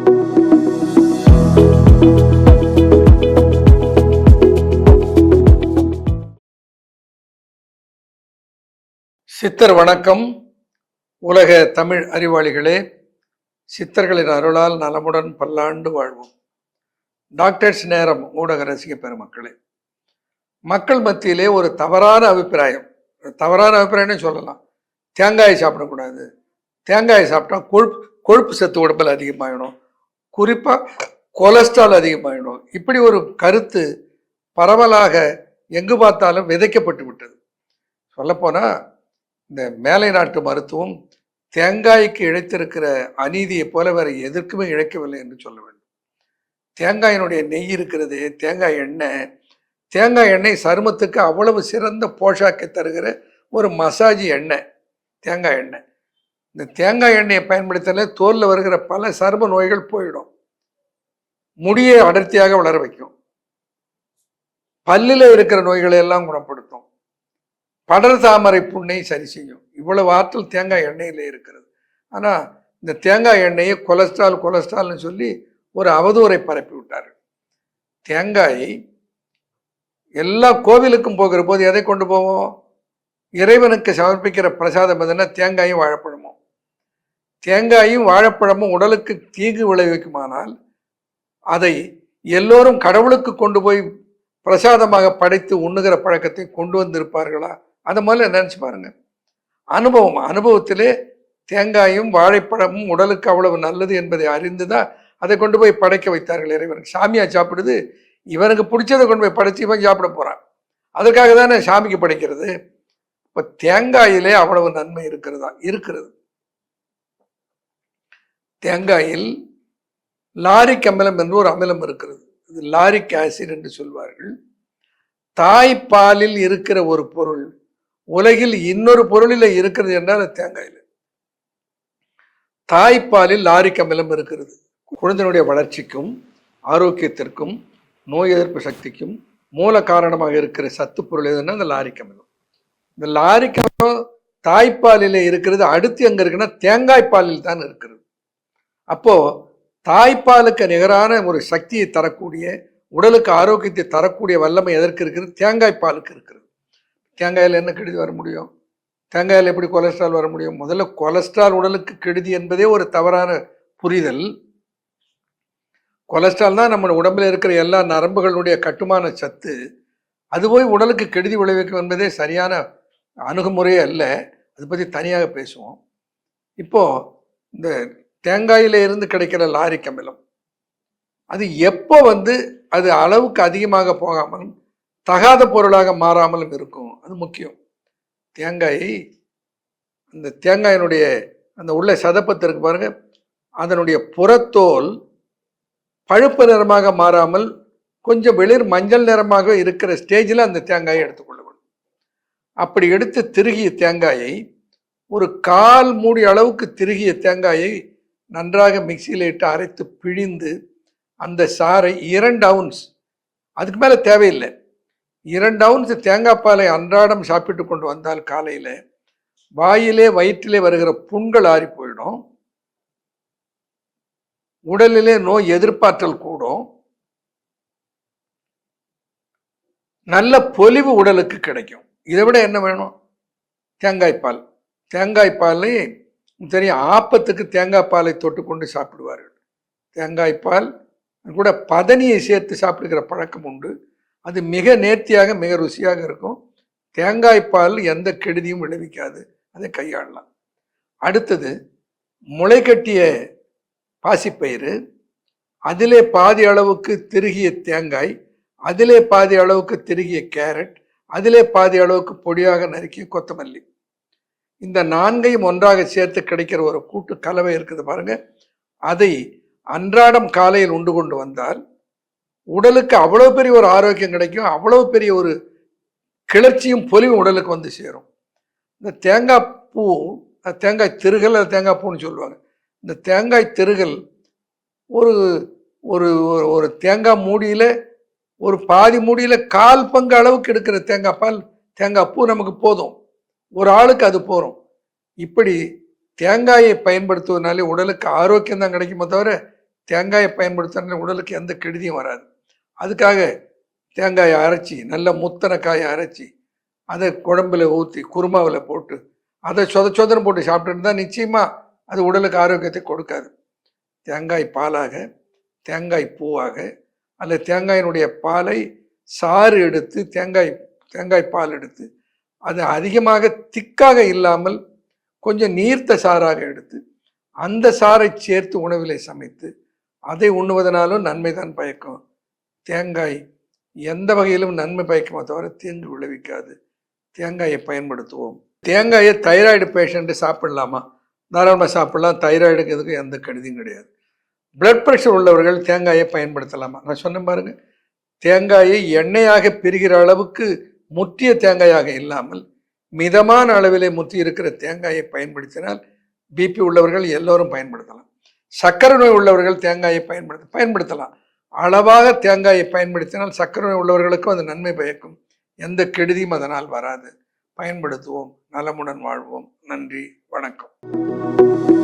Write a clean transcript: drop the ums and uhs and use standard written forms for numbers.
சித்தர் வணக்கம். உலக தமிழ் அறிவாளிகளே, சித்தர்களின் அருளால் நலமுடன் பல்லாண்டு வாழ்வோம். டாக்டர்ஸ் நேரம் ஊடக ரசிக பெருமக்களே, மக்கள் மத்தியிலே ஒரு தவறான அபிப்பிராயம்னு சொல்லலாம். தேங்காய் சாப்பிடக்கூடாது, தேங்காய் சாப்பிட்டா கொழுப்பு சத்து உடம்பில் அதிகமாகிடும், குறிப்பாக கொலஸ்ட்ரால் அதிகமாகிடும். இப்படி ஒரு கருத்து பரவலாக எங்கு பார்த்தாலும் விதைக்கப்பட்டு விட்டது. சொல்லப்போனால் இந்த மேலை நாட்டு மருத்துவம் தேங்காய்க்கு இழைத்திருக்கிற அநீதியை போல வேற எதற்குமே இழைக்கவில்லை என்று சொல்ல வேண்டும். தேங்காயினுடைய நெய் இருக்கிறது, தேங்காய் எண்ணெய் சருமத்துக்கு அவ்வளவு சிறந்த போஷாக்கை தருகிற ஒரு மசாஜ் எண்ணெய் தேங்காய் எண்ணெய். இந்த தேங்காய் எண்ணெயை பயன்படுத்தினாலே தோலில் வருகிற பல சரும நோய்கள் போயிடும். முடியை அடர்த்தியாக வளர வைக்கும், பல்லில் இருக்கிற நோய்களை எல்லாம் குணப்படுத்தும், படர் தாமரை புண்ணை சரி செய்யும். இவ்வளவு ஆற்றல் தேங்காய் எண்ணெயில் இருக்கிறது. ஆனால் இந்த தேங்காய் எண்ணெயை கொலஸ்ட்ரால்னு சொல்லி ஒரு அவதூறை பரப்பி விட்டார்கள். தேங்காய் எல்லா கோவிலுக்கும் போகிற போது எதை கொண்டு போவோம்? இறைவனுக்கு சமர்ப்பிக்கிற பிரசாதம் எதுனா தேங்காயும் வாழைப்பழமும். தேங்காயும் வாழைப்பழமும் உடலுக்கு தீங்கு விளைவிக்குமானால் அதை எல்லோரும் கடவுளுக்கு கொண்டு போய் பிரசாதமாக படைத்து உண்ணுகிற பழக்கத்தை கொண்டு வந்திருப்பார்களா? அதை முதல்ல நினைச்சு பாருங்க. அனுபவத்திலே தேங்காயும் வாழைப்பழமும் உடலுக்கு அவ்வளவு நல்லது என்பதை அறிந்துதான் அதை கொண்டு போய் படைக்க வைத்தார்கள் இறைவனுக்கு. சாமியா சாப்பிடுது, இவனுக்கு பிடிச்சதை கொண்டு போய் படைச்சு இவன் சாப்பிட போறான். அதுக்காக தானே சாமிக்கு படைக்கிறது. இப்ப தேங்காயிலே அவ்வளவு நன்மை இருக்கிறது. தேங்காயில் லாரிக் அமிலம் என்று ஒரு அமிலம் இருக்கிறது. இது லாரிக் ஆசிட் என்று சொல்வார்கள். தாய்ப்பாலில் இருக்கிற ஒரு பொருள் உலகில் இன்னொரு பொருளில் இருக்கிறது என்றால் தேங்காயில். தாய்ப்பாலில் லாரிக் அமிலம் இருக்கிறது. குழந்தையினுடைய வளர்ச்சிக்கும் ஆரோக்கியத்திற்கும் நோய் எதிர்ப்பு சக்திக்கும் மூல காரணமாக இருக்கிற சத்து பொருள் எதுன்னா இந்த லாரிக் அமிலம். இந்த லாரிக் அமிலம் தாய்ப்பாலில் இருக்கிறது. அடுத்து எங்க இருக்குன்னா தேங்காய் பாலில் தான் இருக்கிறது. அப்போ தாய்ப்பாலுக்கு நிகரான ஒரு சக்தியை தரக்கூடிய, உடலுக்கு ஆரோக்கியத்தை தரக்கூடிய வல்லமை எதற்கு இருக்கிறது? தேங்காய் பாலுக்கு இருக்கிறது. தேங்காயில் என்ன கெடுதி வர முடியும்? தேங்காயில் எப்படி கொலஸ்ட்ரால் வர முடியும்? முதல்ல கொலஸ்ட்ரால் உடலுக்கு கெடுதி என்பதே ஒரு தவறான புரிதல். கொலஸ்ட்ரால் தான் நம்ம உடம்புல இருக்கிற எல்லா நரம்புகளுடைய கட்டுமான சத்து. அது போய் உடலுக்கு கெடுதி விளைவிக்கும் என்பதே சரியான அணுகுமுறையே அல்ல. அதை பற்றி தனியாக பேசுவோம். இப்போ இந்த தேங்காயில இருந்து கிடைக்கிற லாரிக் அமிலம் அது எப்போ அது அளவுக்கு அதிகமாக போகாமலும் தகாத பொருளாக மாறாமலும் இருக்கும். அது முக்கியம். அந்த தேங்காயினுடைய அந்த உள்ள சதப்பத்திற்கு பாருங்க, அதனுடைய புறத்தோல் பழுப்பு நிறமாக மாறாமல் கொஞ்சம் வெளிர் மஞ்சள் நிறமாக இருக்கிற ஸ்டேஜில் அந்த தேங்காயை எடுத்துக்கொள்ள வேண்டும். அப்படி எடுத்து திருகிய தேங்காயை ஒரு 1/4 மூடி அளவுக்கு திருகிய தேங்காயை நன்றாக மிக்சியில் இட்டு அரைத்து பிழிந்து அந்த சாறை 2 அவுன்ஸ், அதுக்கு மேலே தேவையில்லை, 2 அவுன்ஸ் தேங்காய் பாலை அன்றாடம் சாப்பிட்டு கொண்டு வந்தால் காலையில் வாயிலே வயிற்றிலே வருகிற புண்கள் ஆறி போயிடும், உடலிலே நோய் எதிர்ப்பாற்றல் கூடும், நல்ல பொலிவு உடலுக்கு கிடைக்கும். இதை விட என்ன வேணும்? தேங்காய் பாலை தெரியும், ஆப்பத்துக்கு தேங்காய் பாலை தொட்டு கொண்டு சாப்பிடுவார்கள். தேங்காய் பால் கூட பதனியை சேர்த்து சாப்பிடுகிற பழக்கம் உண்டு. அது மிக நேர்த்தியாக மிக ருசியாக இருக்கும். தேங்காய் பால் எந்த கெடுதியும் விளைவிக்காது, அதை கையாளலாம். அடுத்தது முளை கட்டிய பாசிப்பயிறு, அதிலே பாதி அளவுக்கு திருகிய தேங்காய், அதிலே பாதி அளவுக்கு திருகிய கேரட், அதிலே பாதி அளவுக்கு பொடியாக நறுக்கிய கொத்தமல்லி, இந்த 4ஐயும் ஒன்றாக சேர்த்து கிடைக்கிற ஒரு கூட்டு கலவை இருக்குது பாருங்க. அதை அன்றாடம் காலையில் உண்டு கொண்டு வந்தால் உடலுக்கு அவ்வளவு பெரிய ஒரு ஆரோக்கியம் கிடைக்கும், அவ்வளவு பெரிய ஒரு கிளர்ச்சியும் பொலிவும் உடலுக்கு சேரும். இந்த தேங்காய் பூ, தேங்காய் திருகல், தேங்காய் பூன்னு சொல்லுவாங்க. இந்த தேங்காய் திருகல் ஒரு ஒரு ஒரு தேங்காய் மூடியில ஒரு பாதி மூடியில 1/4 பங்கு அளவுக்கு எடுக்கிற தேங்காய் பால், தேங்காய் பூ நமக்கு போதும், ஒரு ஆளுக்கு அது போகும். இப்படி தேங்காயை பயன்படுத்துவதனாலே உடலுக்கு ஆரோக்கியம் தான் கிடைக்குமே தவிர தேங்காயை பயன்படுத்துறதுனால உடலுக்கு எந்த கெடுதியும் வராது. அதுக்காக தேங்காயை அரைச்சி நல்ல முத்தனை காயை அரைச்சி அதை குழம்புல ஊற்றி குருமாவில் போட்டு அதை சொதன்னு போட்டு சாப்பிட்டு இருந்தால் நிச்சயமாக அது உடலுக்கு ஆரோக்கியத்தை கொடுக்காது. தேங்காய் பாலாக, தேங்காய் பூவாக, அல்லது தேங்காயினுடைய பாலை சாறு எடுத்து தேங்காய் பால் எடுத்து அது அதிகமாக திக்காக இல்லாமல் கொஞ்சம் நீர்த்த சாறாக எடுத்து அந்த சாறை சேர்த்து உணவிலே சமைத்து அதை உண்ணுவதனாலும் நன்மை தான் பயக்கும். தேங்காய் எந்த வகையிலும் நன்மை பயக்குமே தவிர தீங்கு விளைவிக்காது. தேங்காயை பயன்படுத்துவோம். தேங்காயை தைராய்டு பேஷண்ட்டு சாப்பிடலாமா? தாராளமாக சாப்பிடலாம். தைராய்டுக்கு எதுக்கும் எந்த கெடுதியும் கிடையாது. பிளட் ப்ரெஷர் உள்ளவர்கள் தேங்காயை பயன்படுத்தலாமா? நான் சொன்ன பாருங்க, தேங்காயை எண்ணெயாக பிரிகிற அளவுக்கு முற்றிய தேங்காயாக இல்லாமல் மிதமான அளவிலே முற்றி இருக்கிற தேங்காயை பயன்படுத்தினால் பிபி உள்ளவர்கள் எல்லோரும் பயன்படுத்தலாம். சர்க்கரை நோய் உள்ளவர்கள் தேங்காயை பயன்படுத்தலாம். அளவாக தேங்காயை பயன்படுத்தினால் சர்க்கரை நோய் உள்ளவர்களுக்கும் அது நன்மை பயக்கும். எந்த கெடுதியும் அதனால் வராது. பயன்படுத்துவோம். நலமுடன் வாழ்வோம். நன்றி, வணக்கம்.